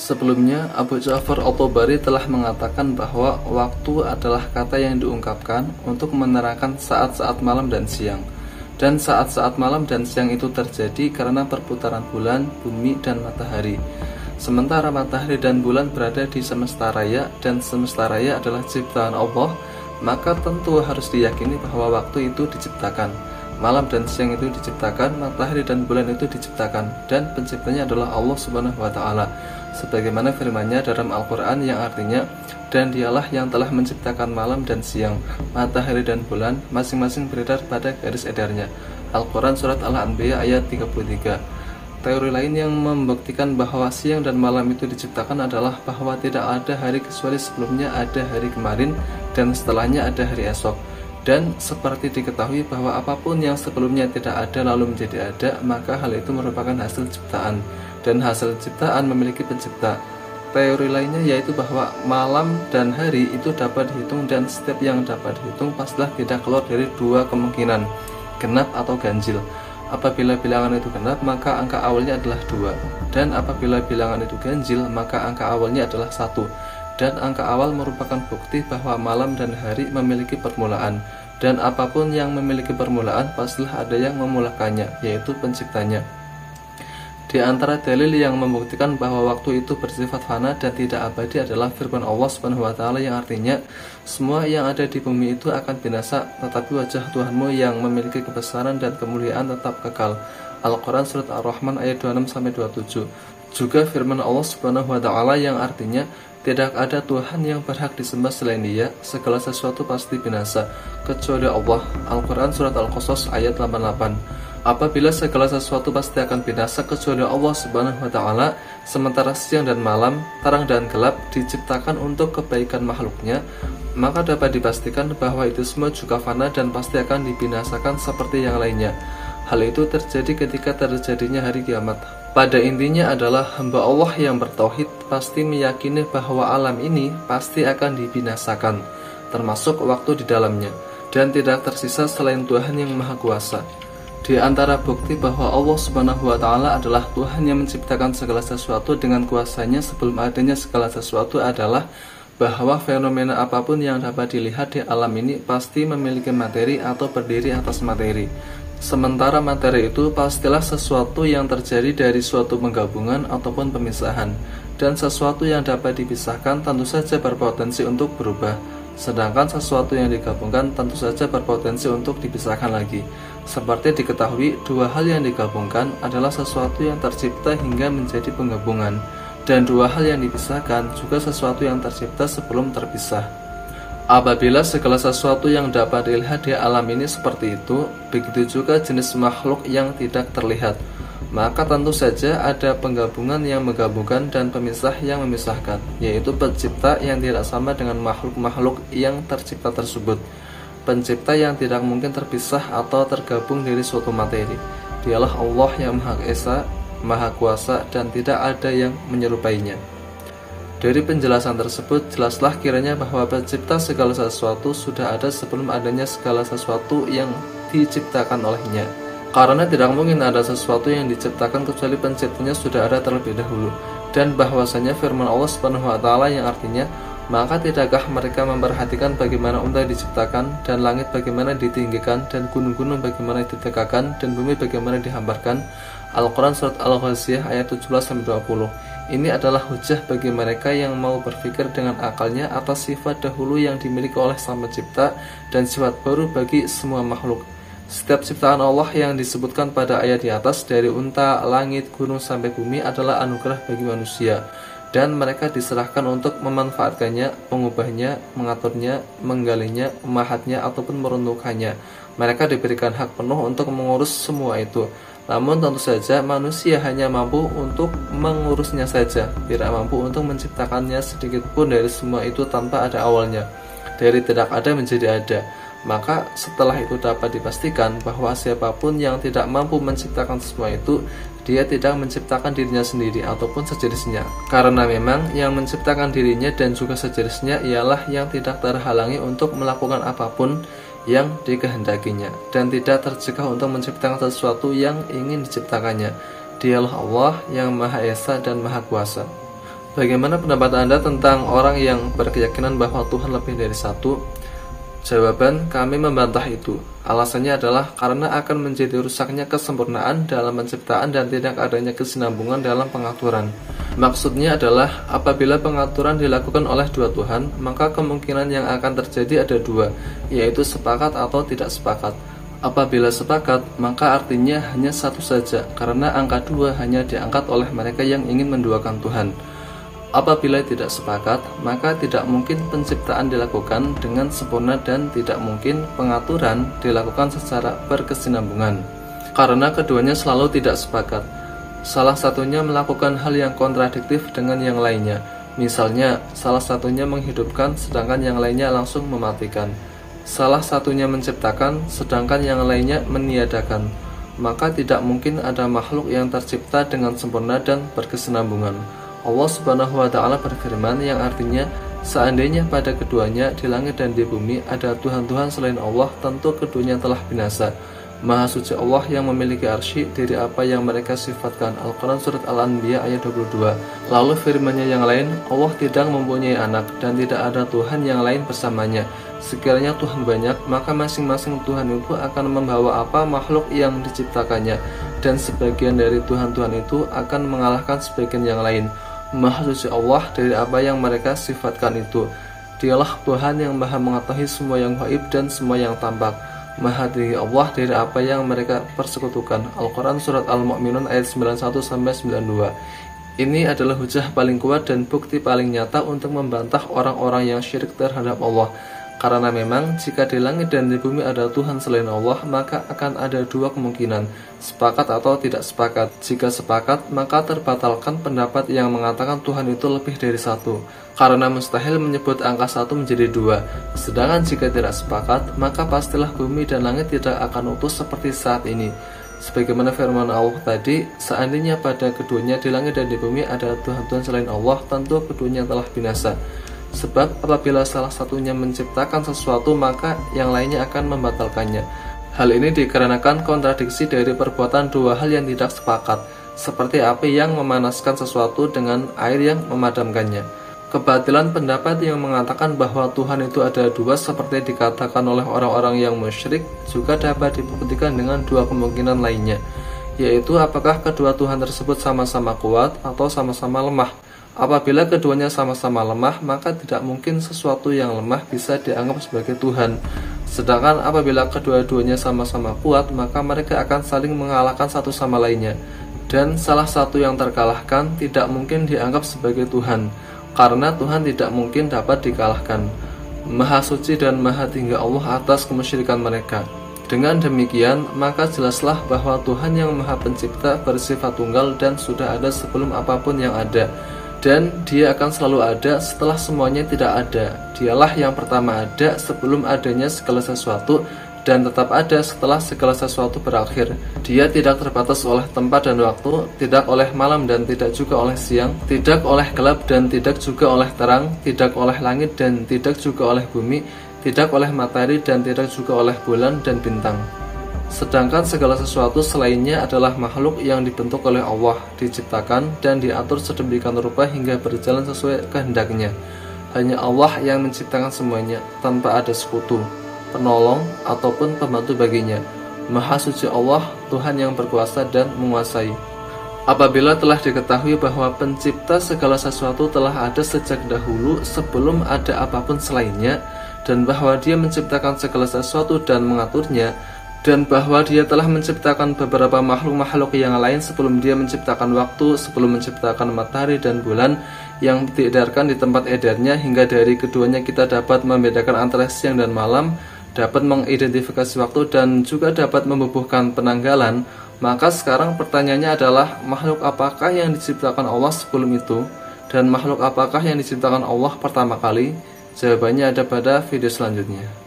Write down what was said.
Sebelumnya, Abu Ja'far At-Tabari telah mengatakan bahwa waktu adalah kata yang diungkapkan untuk menerangkan saat-saat malam dan siang. Dan saat-saat malam dan siang itu terjadi karena perputaran bulan, bumi, dan matahari. Sementara matahari dan bulan berada di semesta raya, dan semesta raya adalah ciptaan Allah, maka tentu harus diyakini bahwa waktu itu diciptakan. Malam dan siang itu diciptakan, matahari dan bulan itu diciptakan, dan penciptanya adalah Allah Subhanahu wa Ta'ala. Sebagaimana firman-Nya dalam Al-Quran yang artinya, dan dialah yang telah menciptakan malam dan siang, matahari dan bulan, masing-masing beredar pada garis edarnya. Al-Quran Surat Al-Anbiya ayat 33. Teori lain yang membuktikan bahwa siang dan malam itu diciptakan adalah bahwa tidak ada hari kecuali sebelumnya ada hari kemarin, dan setelahnya ada hari esok. Dan seperti diketahui bahwa apapun yang sebelumnya tidak ada lalu menjadi ada, maka hal itu merupakan hasil ciptaan, dan hasil ciptaan memiliki pencipta. Teori lainnya yaitu bahwa malam dan hari itu dapat dihitung, dan setiap yang dapat dihitung pastilah tidak keluar dari dua kemungkinan, genap atau ganjil. Apabila bilangan itu genap, maka angka awalnya adalah 2, dan apabila bilangan itu ganjil, maka angka awalnya adalah 1. Dan angka awal merupakan bukti bahwa malam dan hari memiliki permulaan, dan apapun yang memiliki permulaan pastilah ada yang memulakannya, yaitu penciptanya. Di antara dalil yang membuktikan bahwa waktu itu bersifat fana dan tidak abadi adalah firman Allah Subhanahu wa Ta'ala yang artinya, semua yang ada di bumi itu akan binasa, tetapi wajah Tuhanmu yang memiliki kebesaran dan kemuliaan tetap kekal. Al-Quran Surat Ar-Rahman ayat 26-27. Juga firman Allah Subhanahu wa Ta'ala yang artinya, tidak ada Tuhan yang berhak disembah selain Dia, segala sesuatu pasti binasa, kecuali Allah. Al-Quran Surat Al-Qasas ayat 88. Apabila segala sesuatu pasti akan binasa kecuali Allah Subhanahu wa Ta'ala, sementara siang dan malam, terang dan gelap diciptakan untuk kebaikan makhluknya, maka dapat dipastikan bahwa itu semua juga fana dan pasti akan dibinasakan seperti yang lainnya. Hal itu terjadi ketika terjadinya hari kiamat. Pada intinya adalah hamba Allah yang bertauhid pasti meyakini bahwa alam ini pasti akan dibinasakan, termasuk waktu di dalamnya, dan tidak tersisa selain Tuhan yang Maha Kuasa. Di antara bukti bahwa Allah Subhanahu wa Ta'ala adalah Tuhan yang menciptakan segala sesuatu dengan kuasanya sebelum adanya segala sesuatu adalah bahwa fenomena apapun yang dapat dilihat di alam ini pasti memiliki materi atau berdiri atas materi. Sementara materi itu pastilah sesuatu yang terjadi dari suatu penggabungan ataupun pemisahan, dan sesuatu yang dapat dipisahkan tentu saja berpotensi untuk berubah, sedangkan sesuatu yang digabungkan tentu saja berpotensi untuk dipisahkan lagi. Seperti diketahui, dua hal yang digabungkan adalah sesuatu yang tercipta hingga menjadi penggabungan, dan dua hal yang dipisahkan juga sesuatu yang tercipta sebelum terpisah. Apabila segala sesuatu yang dapat dilihat di alam ini seperti itu, begitu juga jenis makhluk yang tidak terlihat, maka tentu saja ada penggabungan yang menggabungkan dan pemisah yang memisahkan, yaitu pencipta yang tidak sama dengan makhluk-makhluk yang tercipta tersebut. Pencipta yang tidak mungkin terpisah atau tergabung dari suatu materi. Dialah Allah yang Maha Esa, Maha Kuasa, dan tidak ada yang menyerupainya. Dari penjelasan tersebut, jelaslah kiranya bahwa pencipta segala sesuatu sudah ada sebelum adanya segala sesuatu yang diciptakan olehnya. Karena tidak mungkin ada sesuatu yang diciptakan kecuali penciptanya sudah ada terlebih dahulu. Dan bahwasanya firman Allah Subhanahu wa Ta'ala yang artinya, maka tidakkah mereka memperhatikan bagaimana unta diciptakan, dan langit bagaimana ditinggikan, dan gunung-gunung bagaimana ditegakkan, dan bumi bagaimana dihamparkan. Al-Quran Surat Al-Ghasiyah ayat 17-20. Ini adalah hujah bagi mereka yang mau berpikir dengan akalnya atas sifat dahulu yang dimiliki oleh Sang Pencipta dan sifat baru bagi semua makhluk. Setiap ciptaan Allah yang disebutkan pada ayat di atas, dari unta, langit, gunung sampai bumi, adalah anugerah bagi manusia, dan mereka diserahkan untuk memanfaatkannya, mengubahnya, mengaturnya, menggalinya, memahatnya, ataupun meruntuhkannya. Mereka diberikan hak penuh untuk mengurus semua itu. Namun tentu saja manusia hanya mampu untuk mengurusnya saja, tidak mampu untuk menciptakannya sedikit pun dari semua itu tanpa ada awalnya, dari tidak ada menjadi ada. Maka setelah itu dapat dipastikan bahwa siapapun yang tidak mampu menciptakan semua itu, dia tidak menciptakan dirinya sendiri ataupun sejenisnya. Karena memang yang menciptakan dirinya dan juga sejenisnya ialah yang tidak terhalangi untuk melakukan apapun yang dikehendakinya, dan tidak tercegah untuk menciptakan sesuatu yang ingin diciptakannya. Dialah Allah yang Maha Esa dan Maha Kuasa. Bagaimana pendapat Anda tentang orang yang berkeyakinan bahwa Tuhan lebih dari satu? Jawaban, kami membantah itu. Alasannya adalah karena akan menjadi rusaknya kesempurnaan dalam penciptaan dan tidak adanya kesinambungan dalam pengaturan. Maksudnya adalah apabila pengaturan dilakukan oleh dua Tuhan, maka kemungkinan yang akan terjadi ada dua, yaitu sepakat atau tidak sepakat. Apabila sepakat, maka artinya hanya satu saja, karena angka dua hanya diangkat oleh mereka yang ingin menduakan Tuhan. Apabila tidak sepakat, maka tidak mungkin penciptaan dilakukan dengan sempurna dan tidak mungkin pengaturan dilakukan secara berkesinambungan. Karena keduanya selalu tidak sepakat. Salah satunya melakukan hal yang kontradiktif dengan yang lainnya. Misalnya, salah satunya menghidupkan sedangkan yang lainnya langsung mematikan. Salah satunya menciptakan sedangkan yang lainnya meniadakan. Maka tidak mungkin ada makhluk yang tercipta dengan sempurna dan berkesinambungan. Allah Subhanahu wa Ta'ala berfirman yang artinya, seandainya pada keduanya di langit dan di bumi ada Tuhan-Tuhan selain Allah, tentu keduanya telah binasa. Maha suci Allah yang memiliki arsy dari apa yang mereka sifatkan. Al-Quran Surat Al-Anbiya ayat 22. Lalu firman-Nya yang lain, Allah tidak mempunyai anak dan tidak ada Tuhan yang lain bersamanya. Sekiranya Tuhan banyak, maka masing-masing Tuhan itu akan membawa apa makhluk yang diciptakannya, dan sebagian dari Tuhan-Tuhan itu akan mengalahkan sebagian yang lain. Maha suci Allah dari apa yang mereka sifatkan itu. Dialah Tuhan yang maha mengetahui semua yang gaib dan semua yang tampak. Maha tinggi Allah dari apa yang mereka persekutukan. Al-Quran Surat Al-Mu'minun ayat 91-92. Ini adalah hujah paling kuat dan bukti paling nyata untuk membantah orang-orang yang syirik terhadap Allah. Karena memang jika di langit dan di bumi ada Tuhan selain Allah, maka akan ada dua kemungkinan, sepakat atau tidak sepakat. Jika sepakat, maka terbatalkan pendapat yang mengatakan Tuhan itu lebih dari satu, karena mustahil menyebut angka satu menjadi dua. Sedangkan jika tidak sepakat, maka pastilah bumi dan langit tidak akan utuh seperti saat ini. Sebagaimana firman Allah tadi, seandainya pada keduanya di langit dan di bumi ada Tuhan-Tuhan selain Allah, tentu keduanya telah binasa. Sebab apabila salah satunya menciptakan sesuatu, maka yang lainnya akan membatalkannya. Hal ini dikarenakan kontradiksi dari perbuatan dua hal yang tidak sepakat, seperti api yang memanaskan sesuatu dengan air yang memadamkannya. Kebatilan pendapat yang mengatakan bahwa Tuhan itu ada dua seperti dikatakan oleh orang-orang yang musyrik juga dapat dibuktikan dengan dua kemungkinan lainnya, yaitu apakah kedua Tuhan tersebut sama-sama kuat atau sama-sama lemah. Apabila keduanya sama-sama lemah, maka tidak mungkin sesuatu yang lemah bisa dianggap sebagai Tuhan. Sedangkan apabila kedua-duanya sama-sama kuat, maka mereka akan saling mengalahkan satu sama lainnya. Dan salah satu yang terkalahkan tidak mungkin dianggap sebagai Tuhan, karena Tuhan tidak mungkin dapat dikalahkan. Maha suci dan maha tinggi Allah atas kemusyrikan mereka. Dengan demikian, maka jelaslah bahwa Tuhan yang maha pencipta bersifat tunggal dan sudah ada sebelum apapun yang ada. Dan dia akan selalu ada setelah semuanya tidak ada. Dialah yang pertama ada sebelum adanya segala sesuatu, dan tetap ada setelah segala sesuatu berakhir. Dia tidak terbatas oleh tempat dan waktu, tidak oleh malam dan tidak juga oleh siang, tidak oleh gelap dan tidak juga oleh terang, tidak oleh langit dan tidak juga oleh bumi, tidak oleh matahari dan tidak juga oleh bulan dan bintang. Sedangkan segala sesuatu selainnya adalah makhluk yang dibentuk oleh Allah, diciptakan dan diatur sedemikian rupa hingga berjalan sesuai kehendaknya. Hanya Allah yang menciptakan semuanya, tanpa ada sekutu, penolong, ataupun pembantu baginya. Maha suci Allah, Tuhan yang berkuasa dan menguasai. Apabila telah diketahui bahwa pencipta segala sesuatu telah ada sejak dahulu sebelum ada apapun selainnya, dan bahwa dia menciptakan segala sesuatu dan mengaturnya, dan bahwa dia telah menciptakan beberapa makhluk-makhluk yang lain sebelum dia menciptakan waktu, sebelum menciptakan matahari dan bulan yang diedarkan di tempat edarnya, hingga dari keduanya kita dapat membedakan antara siang dan malam, dapat mengidentifikasi waktu, dan juga dapat membubuhkan penanggalan. Maka sekarang pertanyaannya adalah, makhluk apakah yang diciptakan Allah sebelum itu, dan makhluk apakah yang diciptakan Allah pertama kali? Jawabannya ada pada video selanjutnya.